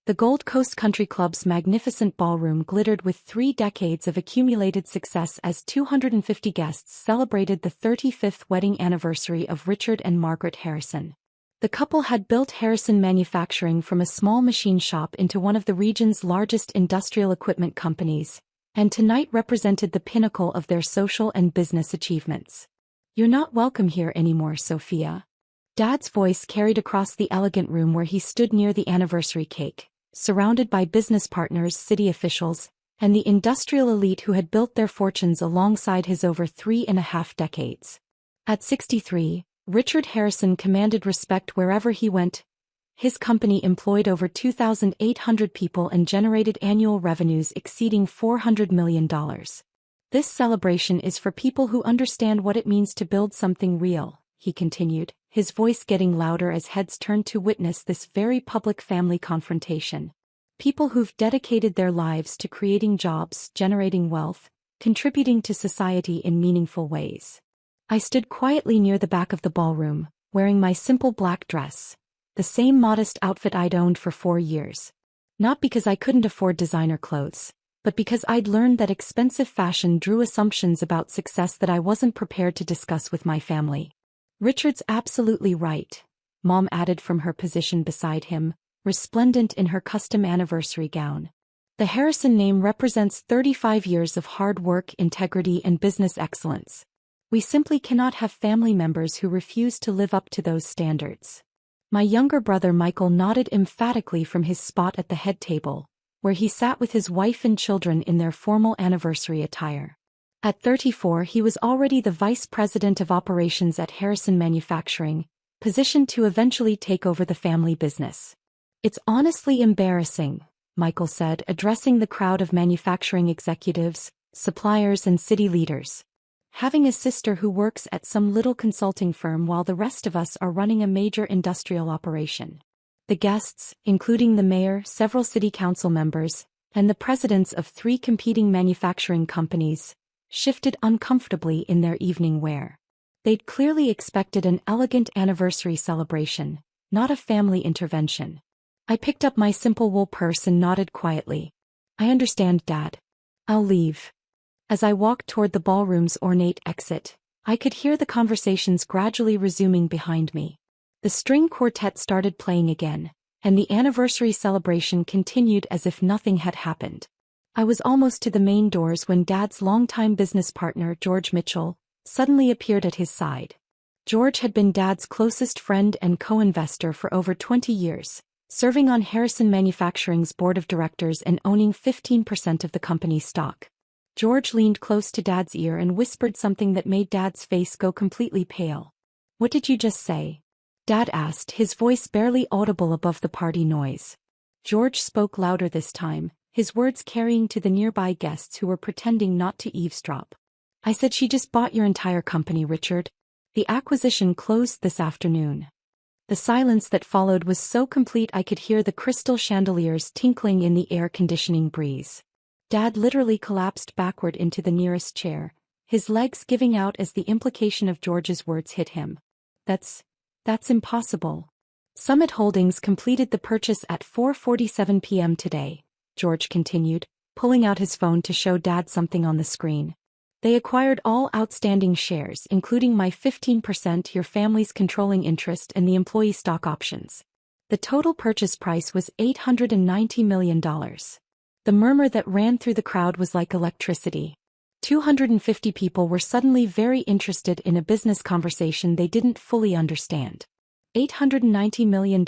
The Gold Coast Country Club's magnificent ballroom glittered with 3 decades of accumulated success as 250 guests celebrated the 35th wedding anniversary of Richard and Margaret Harrison. The couple had built Harrison Manufacturing from a small machine shop into one of the region's largest industrial equipment companies, and tonight represented the pinnacle of their social and business achievements. "You're not welcome here anymore, Sophia." Dad's voice carried across the elegant room where he stood near the anniversary cake, surrounded by business partners, city officials, and the industrial elite who had built their fortunes alongside his over 3.5 decades. At 63, Richard Harrison commanded respect wherever he went. His company employed over 2,800 people and generated annual revenues exceeding $400 million. "This celebration is for people who understand what it means to build something real," he continued, his voice getting louder as heads turned to witness this very public family confrontation. "People who've dedicated their lives to creating jobs, generating wealth, contributing to society in meaningful ways." I stood quietly near the back of the ballroom, wearing my simple black dress, the same modest outfit I'd owned for 4 years. Not because I couldn't afford designer clothes, but because I'd learned that expensive fashion drew assumptions about success that I wasn't prepared to discuss with my family. "Richard's absolutely right," Mom added from her position beside him, resplendent in her custom anniversary gown. "The Harrison name represents 35 years of hard work, integrity, and business excellence. We simply cannot have family members who refuse to live up to those standards." My younger brother Michael nodded emphatically from his spot at the head table, where he sat with his wife and children in their formal anniversary attire. At 34, he was already the vice president of operations at Harrison Manufacturing, positioned to eventually take over the family business. "It's honestly embarrassing," Michael said, addressing the crowd of manufacturing executives, suppliers, and city leaders. "Having a sister who works at some little consulting firm while the rest of us are running a major industrial operation." The guests, including the mayor, several city council members, and the presidents of 3 competing manufacturing companies, shifted uncomfortably in their evening wear. They'd clearly expected an elegant anniversary celebration, not a family intervention. I picked up my simple wool purse and nodded quietly. "I understand, Dad. I'll leave." As I walked toward the ballroom's ornate exit, I could hear the conversations gradually resuming behind me. The string quartet started playing again, and the anniversary celebration continued as if nothing had happened. I was almost to the main doors when Dad's longtime business partner, George Mitchell, suddenly appeared at his side. George had been Dad's closest friend and co-investor for over 20 years, serving on Harrison Manufacturing's board of directors and owning 15% of the company's stock. George leaned close to Dad's ear and whispered something that made Dad's face go completely pale. "What did you just say?" Dad asked, his voice barely audible above the party noise. George spoke louder this time, his words carrying to the nearby guests who were pretending not to eavesdrop. "I said she just bought your entire company, Richard. The acquisition closed this afternoon." The silence that followed was so complete I could hear the crystal chandeliers tinkling in the air conditioning breeze. Dad literally collapsed backward into the nearest chair, his legs giving out as the implication of George's words hit him. That's impossible. "Summit Holdings completed the purchase at 4:47 p.m. today," George continued, pulling out his phone to show Dad something on the screen. "They acquired all outstanding shares, including my 15%, your family's controlling interest, and the employee stock options. The total purchase price was $890 million. The murmur that ran through the crowd was like electricity. 250 people were suddenly very interested in a business conversation they didn't fully understand. $890 million?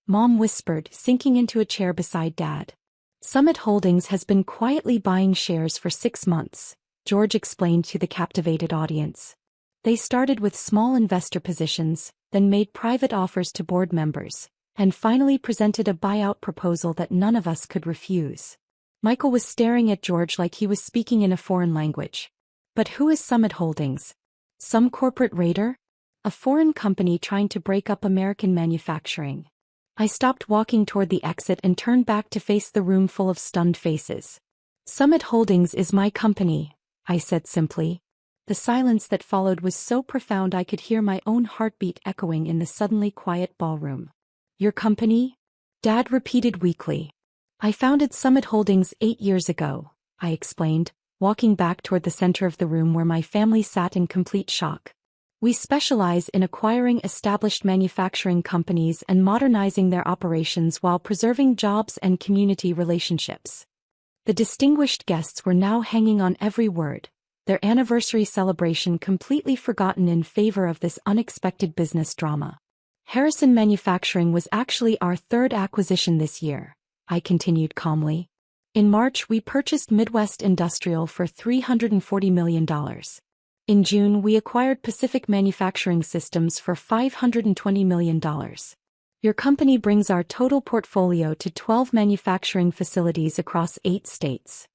Mom whispered, sinking into a chair beside Dad. "Summit Holdings has been quietly buying shares for 6 months, George explained to the captivated audience. They started with small investor positions, then made private offers to board members, and finally presented a buyout proposal that none of us could refuse." Michael was staring at George like he was speaking in a foreign language. "But who is Summit Holdings? Some corporate raider? A foreign company trying to break up American manufacturing?" I stopped walking toward the exit and turned back to face the room full of stunned faces. "Summit Holdings is my company," I said simply. The silence that followed was so profound I could hear my own heartbeat echoing in the suddenly quiet ballroom. "Your company? Dad repeated weakly. I founded Summit Holdings 8 years ago, I explained, walking back toward the center of the room where my family sat in complete shock. We specialize in acquiring established manufacturing companies and modernizing their operations while preserving jobs and community relationships. The distinguished guests were now hanging on every word, their anniversary celebration completely forgotten in favor of this unexpected business drama. Harrison Manufacturing was actually our third acquisition this year, I continued calmly. In March we purchased Midwest Industrial for $340 million. In June we acquired Pacific Manufacturing Systems for $520 million. Your company brings our total portfolio to 12 manufacturing facilities across 8 states.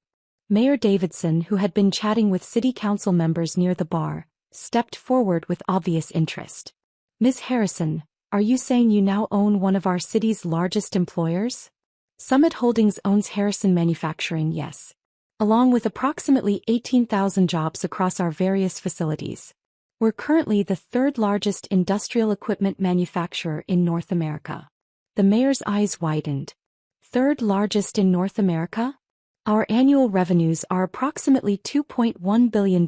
Mayor Davidson, who had been chatting with city council members near the bar, stepped forward with obvious interest. Ms. Harrison, are you saying you now own one of our city's largest employers? Summit Holdings owns Harrison Manufacturing, yes. Along with approximately 18,000 jobs across our various facilities. We're currently the third largest industrial equipment manufacturer in North America. The mayor's eyes widened. Third largest in North America? Our annual revenues are approximately $2.1 billion,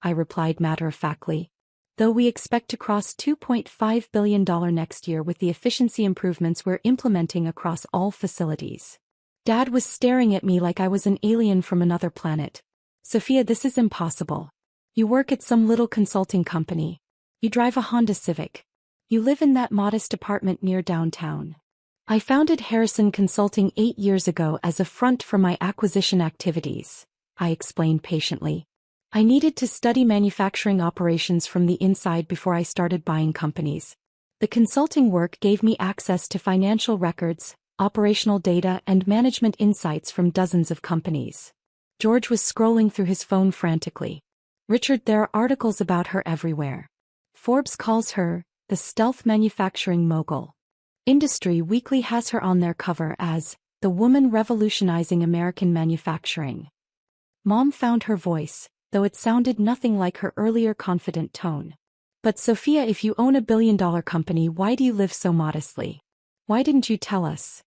I replied matter-of-factly. Though we expect to cross $2.5 billion next year with the efficiency improvements we're implementing across all facilities. Dad was staring at me like I was an alien from another planet. Sophia, this is impossible. You work at some little consulting company. You drive a Honda Civic. You live in that modest apartment near downtown. I founded Harrison Consulting 8 years ago as a front for my acquisition activities, I explained patiently. I needed to study manufacturing operations from the inside before I started buying companies. The consulting work gave me access to financial records, operational data and management insights from dozens of companies. George was scrolling through his phone frantically. Richard, there are articles about her everywhere. Forbes calls her the stealth manufacturing mogul. Industry Weekly has her on their cover as the woman revolutionizing American manufacturing. Mom found her voice, though it sounded nothing like her earlier confident tone. But Sophia, if you own $1 billion company, why do you live so modestly? Why didn't you tell us?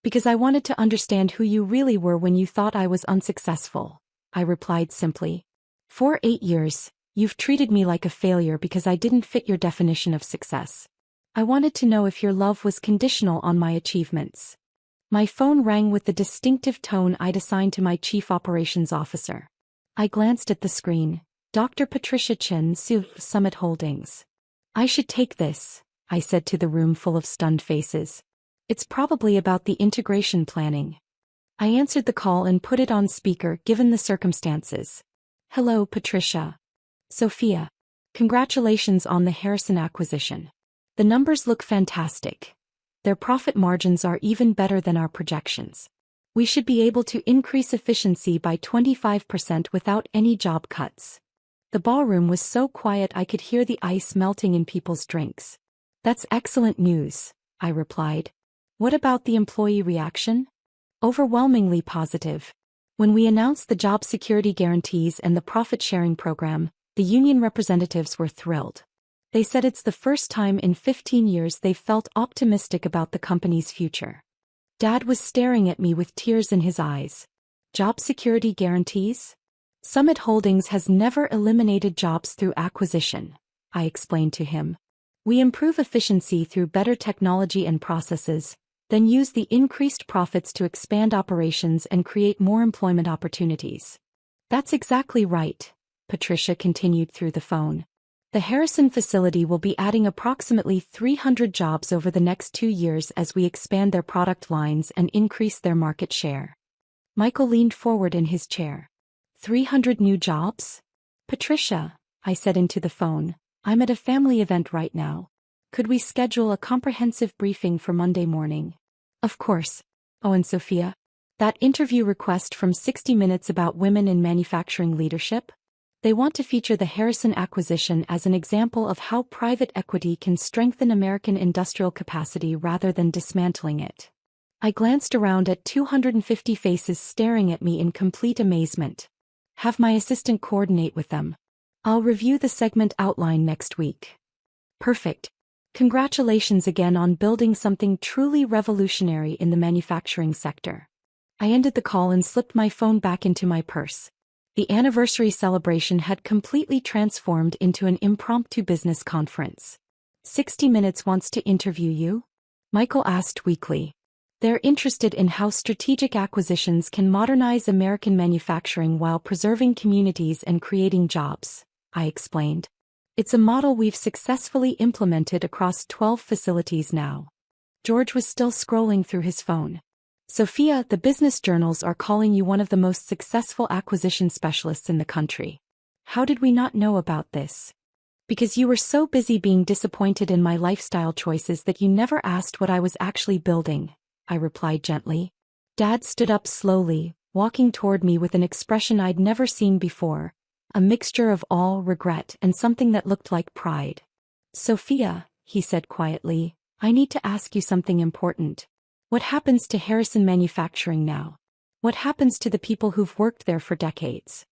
Because I wanted to understand who you really were when you thought I was unsuccessful, I replied simply. For 8 years, you've treated me like a failure because I didn't fit your definition of success. I wanted to know if your love was conditional on my achievements. My phone rang with the distinctive tone I'd assigned to my chief operations officer. I glanced at the screen. Dr. Patricia Chen, Summit Holdings. I should take this, I said to the room full of stunned faces. It's probably about the integration planning. I answered the call and put it on speaker given the circumstances. Hello, Patricia. Sophia. Congratulations on the Harrison acquisition. The numbers look fantastic. Their profit margins are even better than our projections. We should be able to increase efficiency by 25% without any job cuts. The ballroom was so quiet I could hear the ice melting in people's drinks. That's excellent news, I replied. What about the employee reaction? Overwhelmingly positive. When we announced the job security guarantees and the profit-sharing program, the union representatives were thrilled. They said it's the first time in 15 years they've felt optimistic about the company's future. Dad was staring at me with tears in his eyes. Job security guarantees? Summit Holdings has never eliminated jobs through acquisition, I explained to him. We improve efficiency through better technology and processes, then use the increased profits to expand operations and create more employment opportunities. That's exactly right, Patricia continued through the phone. The Harrison facility will be adding approximately 300 jobs over the next 2 years as we expand their product lines and increase their market share. Michael leaned forward in his chair. 300 new jobs? Patricia, I said into the phone, I'm at a family event right now. Could we schedule a comprehensive briefing for Monday morning? Of course. Oh, and Sophia? That interview request from 60 Minutes about women in manufacturing leadership? They want to feature the Harrison acquisition as an example of how private equity can strengthen American industrial capacity rather than dismantling it. I glanced around at 250 faces staring at me in complete amazement. Have my assistant coordinate with them. I'll review the segment outline next week. Perfect. Congratulations again on building something truly revolutionary in the manufacturing sector. I ended the call and slipped my phone back into my purse. The anniversary celebration had completely transformed into an impromptu business conference. 60 Minutes wants to interview you? Michael asked weakly. They're interested in how strategic acquisitions can modernize American manufacturing while preserving communities and creating jobs, I explained. It's a model we've successfully implemented across 12 facilities now. George was still scrolling through his phone. Sophia, the business journals are calling you one of the most successful acquisition specialists in the country. How did we not know about this? Because you were so busy being disappointed in my lifestyle choices that you never asked what I was actually building, I replied gently. Dad stood up slowly, walking toward me with an expression I'd never seen before, a mixture of awe, regret, and something that looked like pride. Sophia, he said quietly, I need to ask you something important. What happens to Harrison Manufacturing now? What happens to the people who've worked there for decades?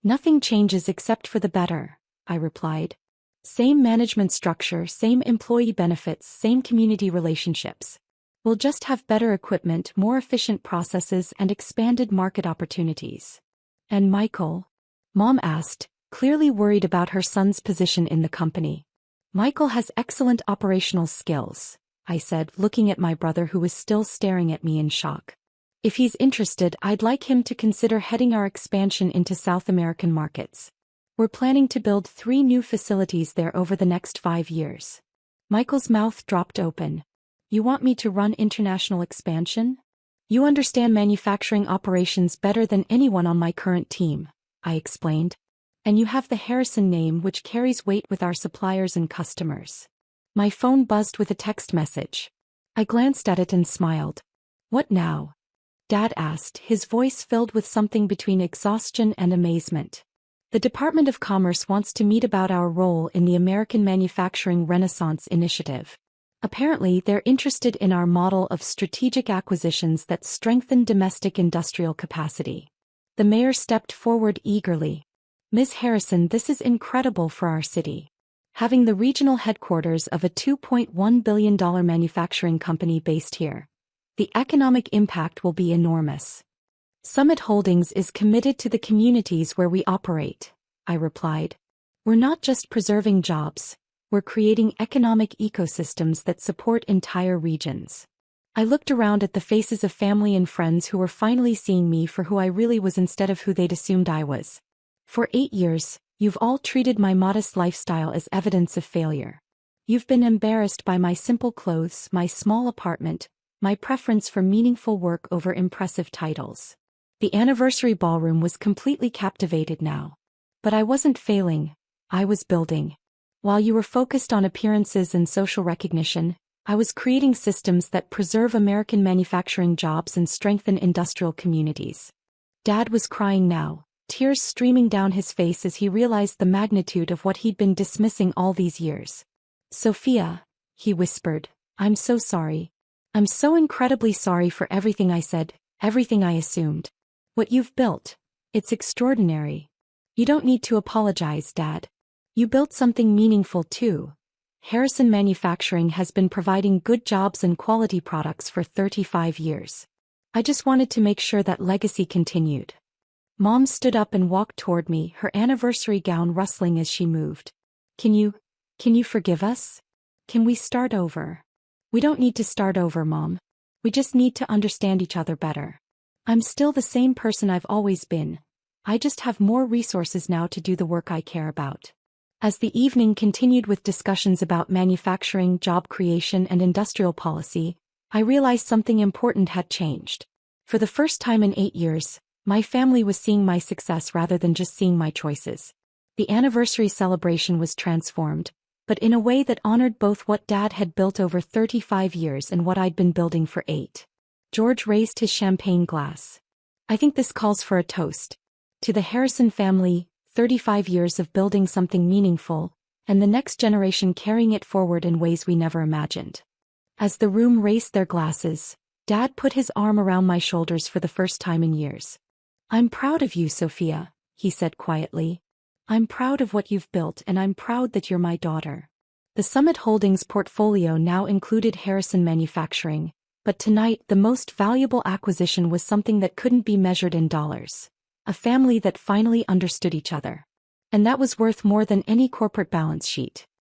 Nothing changes except for the better, I replied. Same management structure, same employee benefits, same community relationships. We'll just have better equipment, more efficient processes, and expanded market opportunities. And Michael? Mom asked, clearly worried about her son's position in the company. Michael has excellent operational skills, I said, looking at my brother who was still staring at me in shock. If he's interested, I'd like him to consider heading our expansion into South American markets. We're planning to build 3 new facilities there over the next 5 years. Michael's mouth dropped open. You want me to run international expansion? You understand manufacturing operations better than anyone on my current team, I explained. And you have the Harrison name, which carries weight with our suppliers and customers. My phone buzzed with a text message. I glanced at it and smiled. What now? Dad asked, his voice filled with something between exhaustion and amazement. The Department of Commerce wants to meet about our role in the American Manufacturing Renaissance Initiative. Apparently, they're interested in our model of strategic acquisitions that strengthen domestic industrial capacity. The mayor stepped forward eagerly. Ms. Harrison, this is incredible for our city. Having the regional headquarters of a $2.1 billion manufacturing company based here. The economic impact will be enormous. Summit Holdings is committed to the communities where we operate, I replied. We're not just preserving jobs. We're creating economic ecosystems that support entire regions. I looked around at the faces of family and friends who were finally seeing me for who I really was instead of who they'd assumed I was. For 8 years, you've all treated my modest lifestyle as evidence of failure. You've been embarrassed by my simple clothes, my small apartment, my preference for meaningful work over impressive titles. The anniversary ballroom was completely captivated now. But I wasn't failing, I was building. While you were focused on appearances and social recognition, I was creating systems that preserve American manufacturing jobs and strengthen industrial communities. Dad was crying now, tears streaming down his face as he realized the magnitude of what he'd been dismissing all these years. Sophia, he whispered, I'm so sorry. I'm so incredibly sorry for everything I said, everything I assumed. What you've built, it's extraordinary. You don't need to apologize, Dad. You built something meaningful too. Harrison Manufacturing has been providing good jobs and quality products for 35 years. I just wanted to make sure that legacy continued. Mom stood up and walked toward me, her anniversary gown rustling as she moved. Can you forgive us? Can we start over? We don't need to start over, Mom. We just need to understand each other better. I'm still the same person I've always been. I just have more resources now to do the work I care about. As the evening continued with discussions about manufacturing, job creation, and industrial policy, I realized something important had changed. For the first time in 8 years, my family was seeing my success rather than just seeing my choices. The anniversary celebration was transformed, but in a way that honored both what Dad had built over 35 years and what I'd been building for 8. George raised his champagne glass. I think this calls for a toast. To the Harrison family, 35 years of building something meaningful, and the next generation carrying it forward in ways we never imagined. As the room raised their glasses, Dad put his arm around my shoulders for the first time in years. I'm proud of you, Sophia, he said quietly. I'm proud of what you've built, and I'm proud that you're my daughter. The Summit Holdings portfolio now included Harrison Manufacturing, but tonight the most valuable acquisition was something that couldn't be measured in dollars. A family that finally understood each other. And that was worth more than any corporate balance sheet.